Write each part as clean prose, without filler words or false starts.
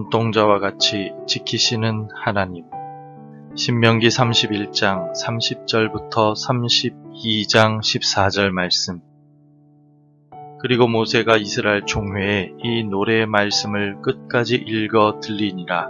눈동자와 같이 지키시는 하나님. 신명기 31장 30절부터 32장 14절 말씀. 그리고 모세가 이스라엘 총회에 이 노래의 말씀을 끝까지 읽어 들리니라.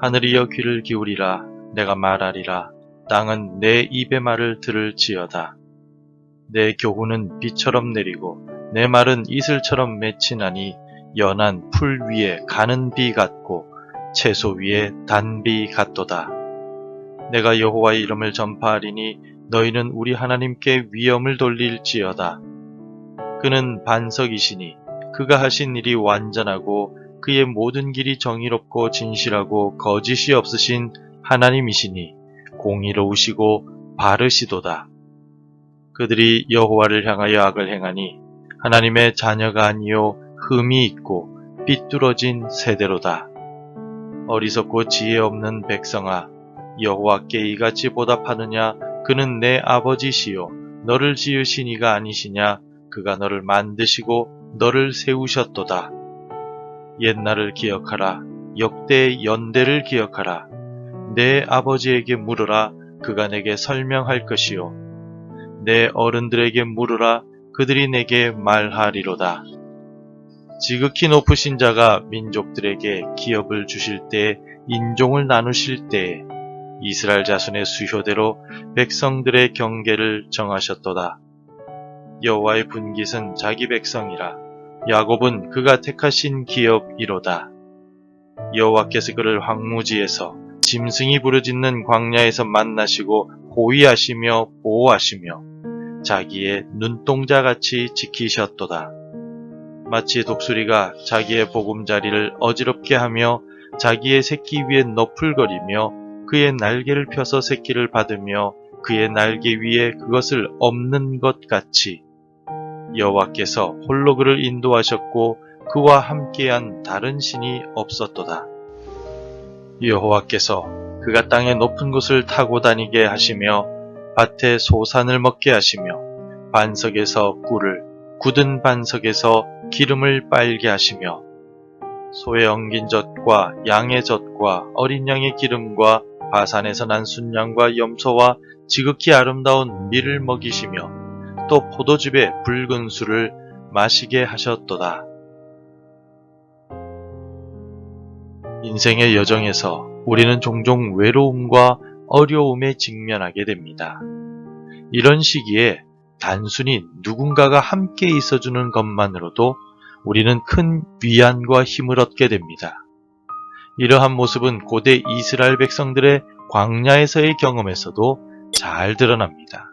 하늘이여 귀를 기울이라. 내가 말하리라. 땅은 내 입의 말을 들을지어다. 내 교훈은 비처럼 내리고 내 말은 이슬처럼 맺히나니 연한 풀 위에 가는 비 같고 채소 위에 단비 같도다. 내가 여호와의 이름을 전파하리니 너희는 우리 하나님께 위엄을 돌릴지어다. 그는 반석이시니 그가 하신 일이 완전하고 그의 모든 길이 정의롭고 진실하고 거짓이 없으신 하나님이시니 공의로우시고 바르시도다. 그들이 여호와를 향하여 악을 행하니 하나님의 자녀가 아니요 흠이 있고 삐뚤어진 세대로다. 어리석고 지혜 없는 백성아, 여호와께 이같이 보답하느냐? 그는 내 아버지시요 너를 지으신 이가 아니시냐? 그가 너를 만드시고 너를 세우셨도다. 옛날을 기억하라. 역대의 연대를 기억하라. 내 아버지에게 물으라. 그가 내게 설명할 것이요 내 어른들에게 물으라. 그들이 내게 말하리로다. 지극히 높으신 자가 민족들에게 기업을 주실 때, 인종을 나누실 때에 이스라엘 자손의 수효대로 백성들의 경계를 정하셨도다. 여호와의 분깃은 자기 백성이라. 야곱은 그가 택하신 기업이로다. 여호와께서 그를 황무지에서 짐승이 부르짖는 광야에서 만나시고 호위하시며 보호하시며 자기의 눈동자같이 지키셨도다. 마치 독수리가 자기의 보금자리를 어지럽게 하며 자기의 새끼 위에 너풀거리며 그의 날개를 펴서 새끼를 받으며 그의 날개 위에 그것을 엎는 것 같이 여호와께서 홀로 그를 인도하셨고 그와 함께한 다른 신이 없었도다. 여호와께서 그가 땅의 높은 곳을 타고 다니게 하시며 밭에 소산을 먹게 하시며 반석에서 꿀을 굳은 반석에서 기름을 빨게 하시며 소의 엉긴 젖과 양의 젖과 어린 양의 기름과 바산에서 난 순양과 염소와 지극히 아름다운 밀을 먹이시며 또 포도즙의 붉은 술을 마시게 하셨도다. 인생의 여정에서 우리는 종종 외로움과 어려움에 직면하게 됩니다. 이런 시기에 단순히 누군가가 함께 있어주는 것만으로도 우리는 큰 위안과 힘을 얻게 됩니다. 이러한 모습은 고대 이스라엘 백성들의 광야에서의 경험에서도 잘 드러납니다.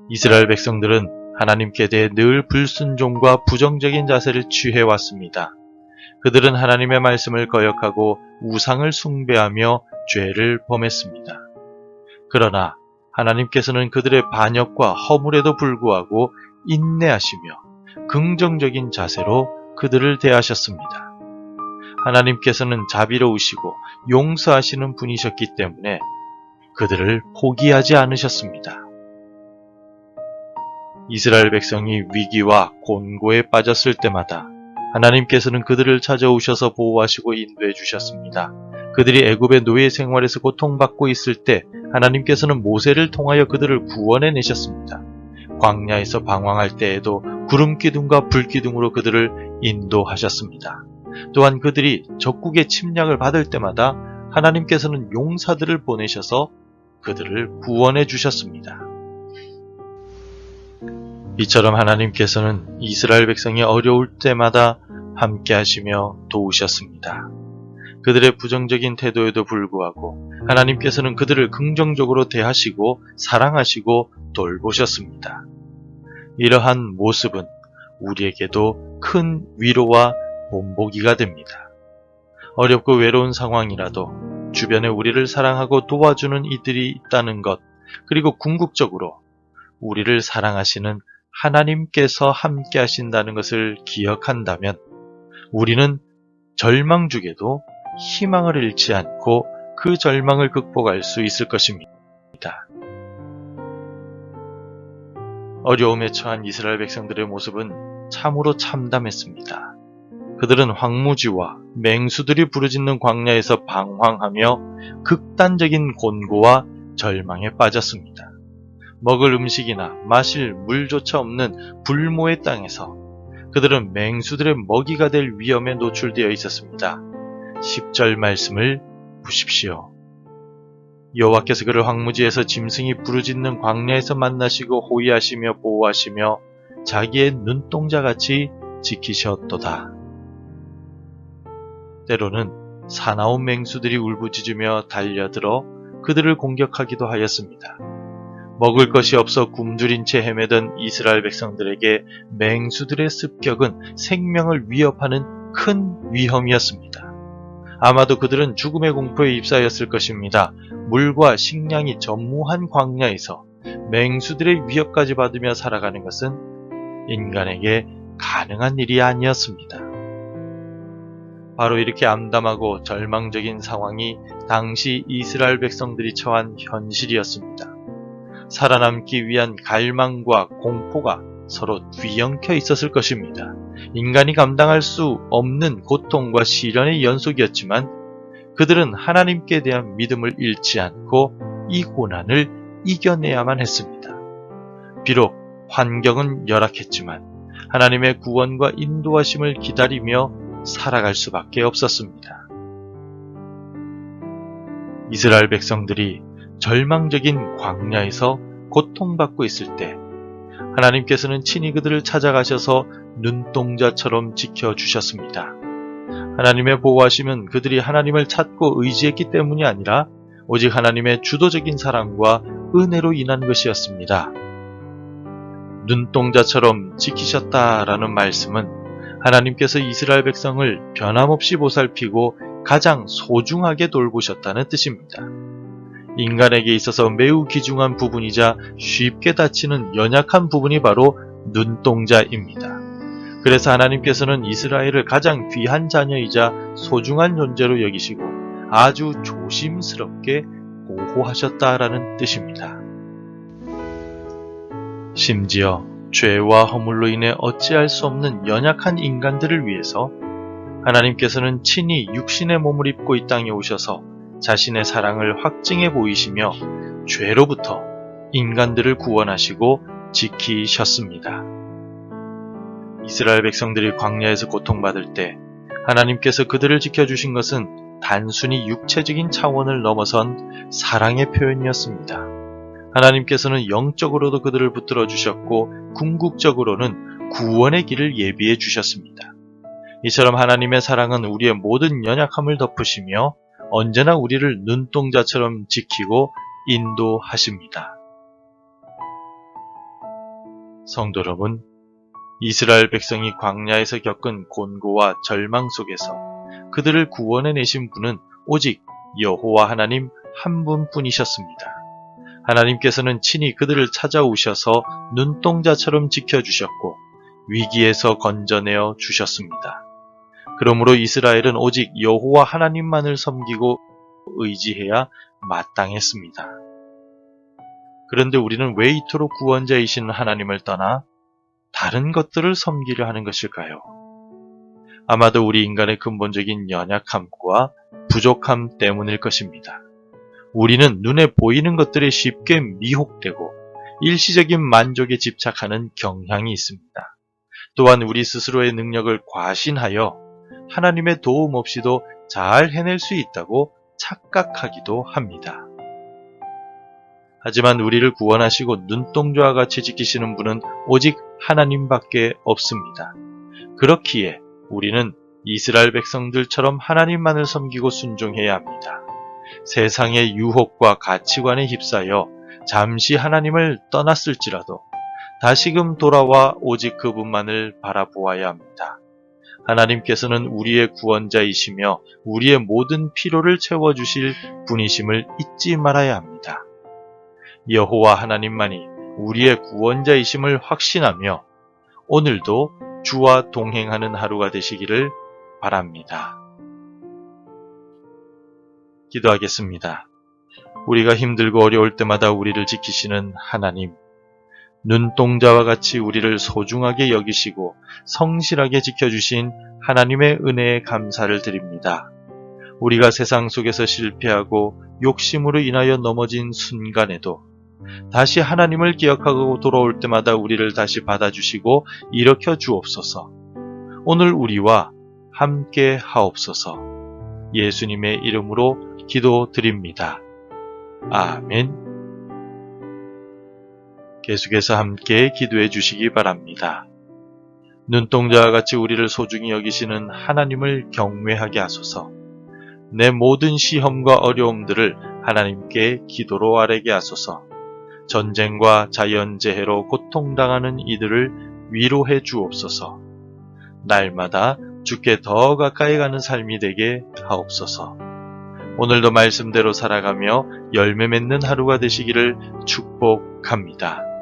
이스라엘 백성들은 하나님께 대해 늘 불순종과 부정적인 자세를 취해왔습니다. 그들은 하나님의 말씀을 거역하고 우상을 숭배하며 죄를 범했습니다. 그러나 하나님께서는 그들의 반역과 허물에도 불구하고 인내하시며 긍정적인 자세로 그들을 대하셨습니다. 하나님께서는 자비로우시고 용서하시는 분이셨기 때문에 그들을 포기하지 않으셨습니다. 이스라엘 백성이 위기와 곤고에 빠졌을 때마다 하나님께서는 그들을 찾아오셔서 보호하시고 인도해 주셨습니다. 그들이 애굽의 노예 생활에서 고통받고 있을 때 하나님께서는 모세를 통하여 그들을 구원해 내셨습니다. 광야에서 방황할 때에도 구름기둥과 불기둥으로 그들을 인도하셨습니다. 또한 그들이 적국의 침략을 받을 때마다 하나님께서는 용사들을 보내셔서 그들을 구원해 주셨습니다. 이처럼 하나님께서는 이스라엘 백성이 어려울 때마다 함께 하시며 도우셨습니다. 그들의 부정적인 태도에도 불구하고 하나님께서는 그들을 긍정적으로 대하시고 사랑하시고 돌보셨습니다. 이러한 모습은 우리에게도 큰 위로와 본보기가 됩니다. 어렵고 외로운 상황이라도 주변에 우리를 사랑하고 도와주는 이들이 있다는 것, 그리고 궁극적으로 우리를 사랑하시는 하나님께서 함께 하신다는 것을 기억한다면 우리는 절망 중에도 희망을 잃지 않고 그 절망을 극복할 수 있을 것입니다. 어려움에 처한 이스라엘 백성들의 모습은 참으로 참담했습니다. 그들은 황무지와 맹수들이 부르짖는 광야에서 방황하며 극단적인 곤고와 절망에 빠졌습니다. 먹을 음식이나 마실 물조차 없는 불모의 땅에서 그들은 맹수들의 먹이가 될 위험에 노출되어 있었습니다. 10절 말씀을 보십시오. 여호와께서 그를 황무지에서 짐승이 부르짖는 광야에서 만나시고 호위하시며 보호하시며 자기의 눈동자같이 지키셨도다. 때로는 사나운 맹수들이 울부짖으며 달려들어 그들을 공격하기도 하였습니다. 먹을 것이 없어 굶주린 채 헤매던 이스라엘 백성들에게 맹수들의 습격은 생명을 위협하는 큰 위험이었습니다. 아마도 그들은 죽음의 공포에 휩싸였을 것입니다. 물과 식량이 전무한 광야에서 맹수들의 위협까지 받으며 살아가는 것은 인간에게 가능한 일이 아니었습니다. 바로 이렇게 암담하고 절망적인 상황이 당시 이스라엘 백성들이 처한 현실이었습니다. 살아남기 위한 갈망과 공포가 서로 뒤엉켜 있었을 것입니다. 인간이 감당할 수 없는 고통과 시련의 연속이었지만 그들은 하나님께 대한 믿음을 잃지 않고 이 고난을 이겨내야만 했습니다. 비록 환경은 열악했지만 하나님의 구원과 인도하심을 기다리며 살아갈 수밖에 없었습니다. 이스라엘 백성들이 절망적인 광야에서 고통받고 있을 때 하나님께서는 친히 그들을 찾아가셔서 눈동자처럼 지켜주셨습니다. 하나님의 보호하심은 그들이 하나님을 찾고 의지했기 때문이 아니라 오직 하나님의 주도적인 사랑과 은혜로 인한 것이었습니다. 눈동자처럼 지키셨다라는 말씀은 하나님께서 이스라엘 백성을 변함없이 보살피고 가장 소중하게 돌보셨다는 뜻입니다. 인간에게 있어서 매우 귀중한 부분이자 쉽게 다치는 연약한 부분이 바로 눈동자입니다. 그래서 하나님께서는 이스라엘을 가장 귀한 자녀이자 소중한 존재로 여기시고 아주 조심스럽게 보호하셨다라는 뜻입니다. 심지어 죄와 허물로 인해 어찌할 수 없는 연약한 인간들을 위해서 하나님께서는 친히 육신의 몸을 입고 이 땅에 오셔서 자신의 사랑을 확증해 보이시며 죄로부터 인간들을 구원하시고 지키셨습니다. 이스라엘 백성들이 광야에서 고통받을 때 하나님께서 그들을 지켜주신 것은 단순히 육체적인 차원을 넘어선 사랑의 표현이었습니다. 하나님께서는 영적으로도 그들을 붙들어 주셨고 궁극적으로는 구원의 길을 예비해 주셨습니다. 이처럼 하나님의 사랑은 우리의 모든 연약함을 덮으시며 언제나 우리를 눈동자처럼 지키고 인도하십니다. 성도 여러분, 이스라엘 백성이 광야에서 겪은 곤고와 절망 속에서 그들을 구원해내신 분은 오직 여호와 하나님 한 분뿐이셨습니다. 하나님께서는 친히 그들을 찾아오셔서 눈동자처럼 지켜주셨고 위기에서 건져내어 주셨습니다. 그러므로 이스라엘은 오직 여호와 하나님만을 섬기고 의지해야 마땅했습니다. 그런데 우리는 왜 이토록 구원자이신 하나님을 떠나 다른 것들을 섬기려 하는 것일까요? 아마도 우리 인간의 근본적인 연약함과 부족함 때문일 것입니다. 우리는 눈에 보이는 것들에 쉽게 미혹되고 일시적인 만족에 집착하는 경향이 있습니다. 또한 우리 스스로의 능력을 과신하여 하나님의 도움 없이도 잘 해낼 수 있다고 착각하기도 합니다. 하지만 우리를 구원하시고 눈동자와 같이 지키시는 분은 오직 하나님밖에 없습니다. 그렇기에 우리는 이스라엘 백성들처럼 하나님만을 섬기고 순종해야 합니다. 세상의 유혹과 가치관에 휩싸여 잠시 하나님을 떠났을지라도 다시금 돌아와 오직 그분만을 바라보아야 합니다. 하나님께서는 우리의 구원자이시며 우리의 모든 필요를 채워주실 분이심을 잊지 말아야 합니다. 여호와 하나님만이 우리의 구원자이심을 확신하며 오늘도 주와 동행하는 하루가 되시기를 바랍니다. 기도하겠습니다. 우리가 힘들고 어려울 때마다 우리를 지키시는 하나님, 눈동자와 같이 우리를 소중하게 여기시고 성실하게 지켜주신 하나님의 은혜에 감사를 드립니다. 우리가 세상 속에서 실패하고 욕심으로 인하여 넘어진 순간에도 다시 하나님을 기억하고 돌아올 때마다 우리를 다시 받아주시고 일으켜 주옵소서. 오늘 우리와 함께 하옵소서. 예수님의 이름으로 기도드립니다. 아멘. 계속해서 함께 기도해 주시기 바랍니다. 눈동자와 같이 우리를 소중히 여기시는 하나님을 경외하게 하소서. 내 모든 시험과 어려움들을 하나님께 기도로 아뢰게 하소서. 전쟁과 자연재해로 고통당하는 이들을 위로해 주옵소서. 날마다 주께 더 가까이 가는 삶이 되게 하옵소서. 오늘도 말씀대로 살아가며 열매 맺는 하루가 되시기를 축복합니다.